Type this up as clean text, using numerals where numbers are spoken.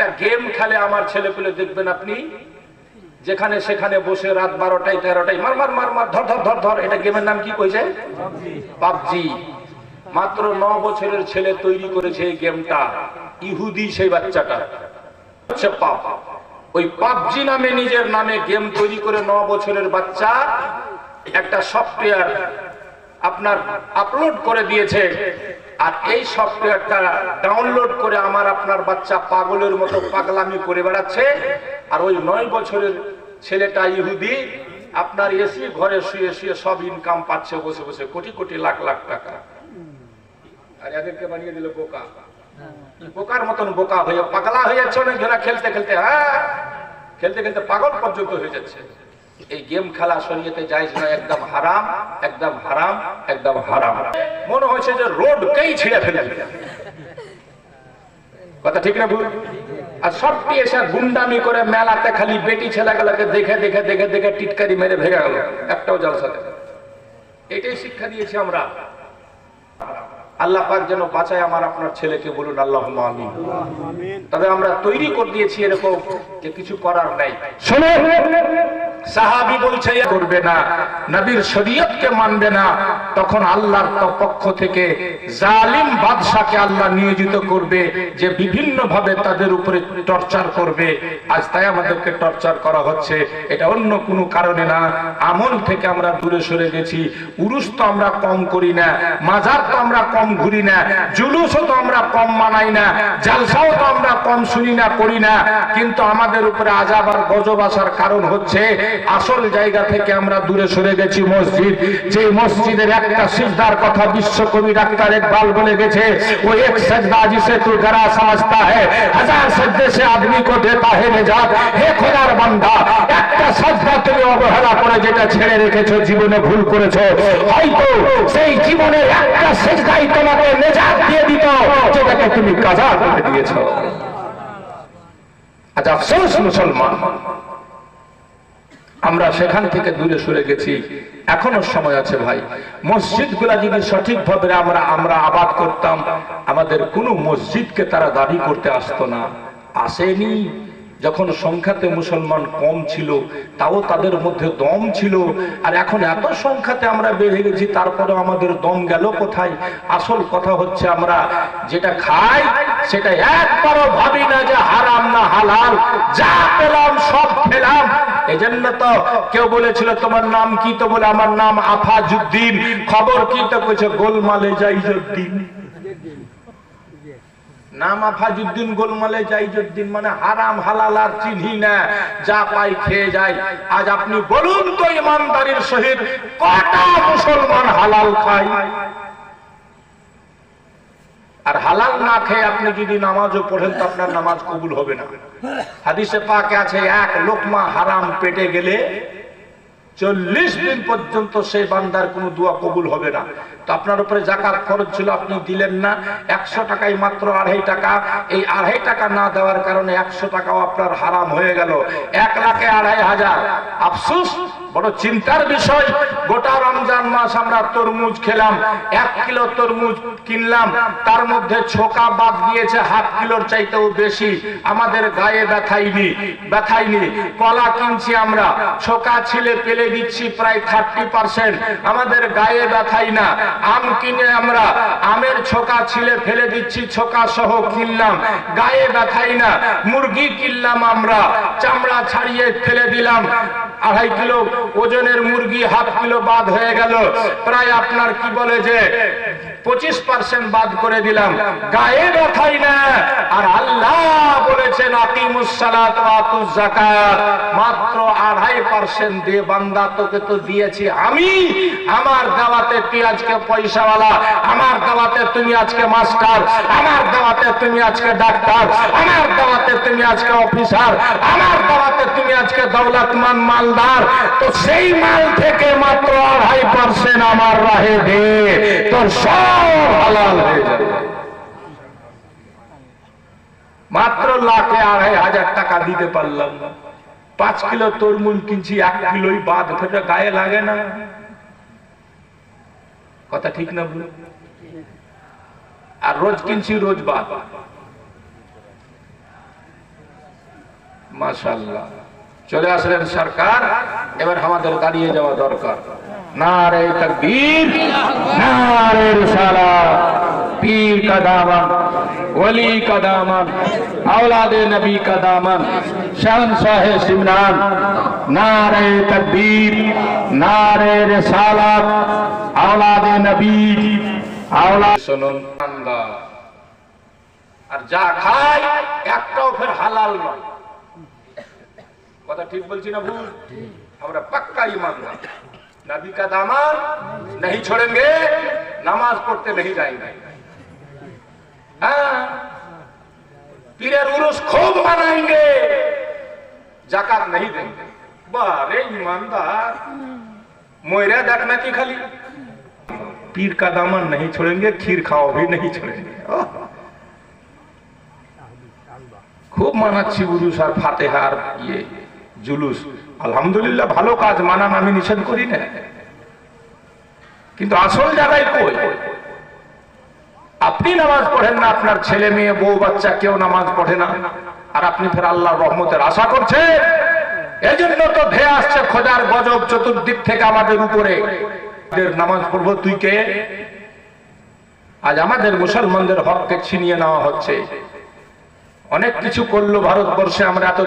একটা গেম খেলে আমার ছেলে পেলে দেখবেন আপনি, যেখানে সেখানে বসে রাত 12টায় 13টায় মার মার মার মার ধর ধর ধর ধর, এটা গেমের নাম কি কইছে? পাবজি। মাত্র 9 বছরের ছেলে তৈরি করেছে এই গেমটা, ইহুদি সেই বাচ্চাটা হচ্ছে পাপ। ওই পাবজি নামে নিজের নামে গেম তৈরি করে 9 বছরের বাচ্চা একটা সফটওয়্যার আপনার আপলোড করে দিয়েছে। আর এই সফটওয়্যারটা ডাউনলোড করে আমার আপনার বাচ্চা পাগলের মতো পাগলামি করে বেড়াচ্ছে। আর ওই 9 বছরের ছেলেটা ইহুদি আপনার এসি ঘরে শুয়ে শুয়ে সব ইনকাম পাচ্ছে বসে বসে, কোটি কোটি লাখ লাখ টাকা। আর এদেরকে বানিয়ে দিল বোকা, বোকার মতন বোকা হয়ে পাগলা হয়ে যাচ্ছে অনেক জনা খেলতে খেলতে। হ্যাঁ, খেলতে খেলতে পাগল পর্যন্ত হয়ে যাচ্ছে। এই গেম খেলা শরীয়তে জায়েজ নয়, একদম হারাম, একদম হারাম, একদম হারাম। মনে হচ্ছে যে রোডকেই ছিঁড়ে ফেলে দিল। কথা ঠিক না ভুল? আর সবটি এসে গুন্ডামি করে মেলাতে খালি বেটি ছেলেগুলোকে দেখে দেখে দেখে দেখে টিটকারি মেরে ভেঙে গেল, একটাও জলসাতে। এটাই শিক্ষা দিয়েছি আমরা। আল্লাহ পাক যেন বাঁচায় আমার আপনার ছেলেকে, বলুন আল্লাহুম্মা আমিন। তবে আমরা তৈরি করে দিয়েছি এরকম যে কিছু করার নাই। শুনুন, সাহাবী বলছে করবে না, নবীর শরীয়তকে মানবে না, তখন আল্লাহর পক্ষ থেকে জালিম বাদশাকে আল্লাহ নিয়োজিত করবে যে বিভিন্ন ভাবে তাদের উপরে টর্চার করবে। আজ তাই আমাদেরকে টর্চার করা হচ্ছে, এটা অন্য কোনো কারণে না। আমল থেকে আমরা দূরে সরে গেছি। উরুস তো আমরা কম করি না, মাজার তো আমরা কম ঘুরি না, জুলুসও তো আমরা কম মানাই না, জালসাও তো আমরা কম শুনি না, করি না। কিন্তু আমাদের উপরে আযাব আর গজব আসার কারণ হচ্ছে আসল জায়গা থেকে আমরা দূরে সরে গেছি। মসজিদ, যে মসজিদের একটা সিজদার কথা বিশ্বকবি ডাক্তার ইকবাল বলে গেছে, ও এক সজদা जिसे तू गरा समझता है हजार सजदे से आदमी को देता है निजात। হে খোদার বান্দা, একটা সাজদা তুমি অবহেলা করে যেটা ছেড়ে রেখেছো, জীবনে ভুল করেছো, হয়তো সেই জীবনের একটা সিজদাই তোমাকে নিজাত দিয়ে দিত যেটাকে তুমি কাজা করে দিয়েছো। আজ আফসোস মুসলমান, আমরা সেখান থেকে দূরে সরে গেছি। এখনো সময় আছে ভাই। মসজিদগুলা যদি সঠিকভাবে আমরা আবাদ করতাম, আমাদের কোনো মসজিদকে তারা দাবি করতে আসতো না, আসেনি। যখন সংখ্যাতে মুসলমান কম ছিল, তাও তাদের মধ্যে দম ছিল। আর এখন এত সংখ্যাতে আমরা বেড়ে গেছি, তারপরে আমাদের দম গেল কোথায়? আসল কথা হচ্ছে আমরা যেটা খাই সেটা একবারও ভাবি না যে হারাম না হালাল, যা পেলাম সব খেলাম। এজন্য তো কেউ বলেছিল তোমার নাম কি? তো বলে আমার নাম আফাজউদ্দিন। খবর কি? তো কইছে গোলমালে যাইজউদ্দিন। নাম আফাজউদ্দিন, গোলমালে যাইজউদ্দিন, মানে হারাম হালাল আর চিনি না, যা পাই খেয়ে যায়। আজ আপনি বলুন তো ইমানদারির সহিত কটা মুসলমান হালাল খায়? আর হালাল না খেয়ে আপনি যদি নামাজও পড়েন তো আপনার নামাজ কবুল হবে না। হাদিসে পাকে আছে, এক লোকমা হারাম পেটে গেলে 40 দিন পর্যন্ত সেই বান্দার কোনো দোয়া কবুল হবে না। তো আপনার উপরে যাকাত খরচ ছিল, আপনি দিলেন না। 100 টাকায় মাত্র 2.5 টাকা। এই 2.5 টাকা না দেওয়ার কারণে 100 টাকাও আপনার হারাম হয়ে গেল। 1,02,500। আফসোস, বড় চিন্তার বিষয়। গোটা রমজান মাস আমরা তরমুজ খেলাম, 1 কিলো তরমুজ কিনলাম, তার মধ্যে ছোকা বাদ দিয়েছে হাফ কিলোর চাইতেও বেশি। আমাদের গায়ে ব্যথায়নি। কলা কিনছি আমরা, ছোকা ছিলে পেলে দিচ্ছি প্রায় 30%, আমাদের গায়ে ব্যথাই না। আম কিনে আমরা আমের ছোকা ছিলে ফেলে দিচ্ছি, ছোকা সহ কিনলাম, গায়ে ব্যথাই না। মুরগি কিনলাম আমরা, চামড়া ছাড়িয়ে ফেলে দিলাম, 2.5 কিলো ওজনের মুরগি হাফ কিলো বাদ হয়ে গেল, প্রায় আপনার কি বলে যে 25% বাদ করে দিলাম, গায়ে ব্যথাই না। আর আল্লাহ বলেছেন আকিমুস সালাত ওয়া আতুজ যাকাত, মাত্র 2.5% দিয়ে বান্দা তোকে তো দিয়েছি আমি। আমার দাওয়াতে তুই আজকে পয়সাওয়ালা, আমার দাওয়াতে তুমি আজকে মাস্টার, আমার দাওয়াতে তুমি আজকে ডাক্তার, আমার দাওয়াতে তুমি আজকে অফিসার, আমার দাওয়াতে তুমি আজকে দৌলতমান মালদার। তো সেই মাল থেকে মাত্র 2.5% আমার রাহে দে, তোর সব হালাল হয়ে যাবে। মাত্র লাখে 2,500 টাকা দিতে পারলাম না। 5 কিলো তরমুজ কিনছি, 1 কিলোই বাদ, সেটা গায়ে লাগে না। কথা ঠিক না ভুল? আর রোজ কিনছি, রোজ বাদ। মাশাআল্লাহ, চলে আসলেন সরকার। এবার আমাদের দাঁড়িয়ে যাওয়া দরকার। নারে তাকবীর, নারে রিসালাত, পীর का दामन, वली का दामन, औलाद नबी का दामन, शहंशाह सिमरान। नारे तकबीर, नारे रिसालत, औलाद नबी, औलाद। শুনুন আর যা খায় একটাও ফের হালাল নয়। কথা ঠিক বলছি না ভুল? আমরা পাক্কা ईमानदार। नबी का दामन नहीं छोड़ेंगे, नमाज पढ़ते नहीं जाएंगे। हाँ, पीरेर उर्स खूब मनाएंगे, जाकात नहीं देंगे। बारे ईमानदार, मोयरा देखना की खाली पीर का दामन नहीं छोड़ेंगे, खीर खाओ भी नहीं छोड़ेंगे। खूब मानाচ্ছি উরুস আর ফাতিহা আর জুলুস। আলহামদুলিল্লাহ, ভালো কাজ, মানান আমি নিষেধ করি না, কিন্তু আসল জায়গায় কই? আপনি নামাজ পড়েন না, আপনার ছেলে মেয়ে বউ বাচ্চা কেউ নামাজ পড়ে না, আর আপনি ফের আল্লাহর রহমতের আশা করছেন। এজন্য তো ধেয়ে আসছে খোদার গজব চতুর্দিক থেকে আমাদের উপরে। নামাজ পড়বো তুই কে? আজ আমাদের মুসলমানদের হককে ছিনিয়ে নেওয়া হচ্ছে। অনেক কিছু করলো ভারতবর্ষে, আমরা এত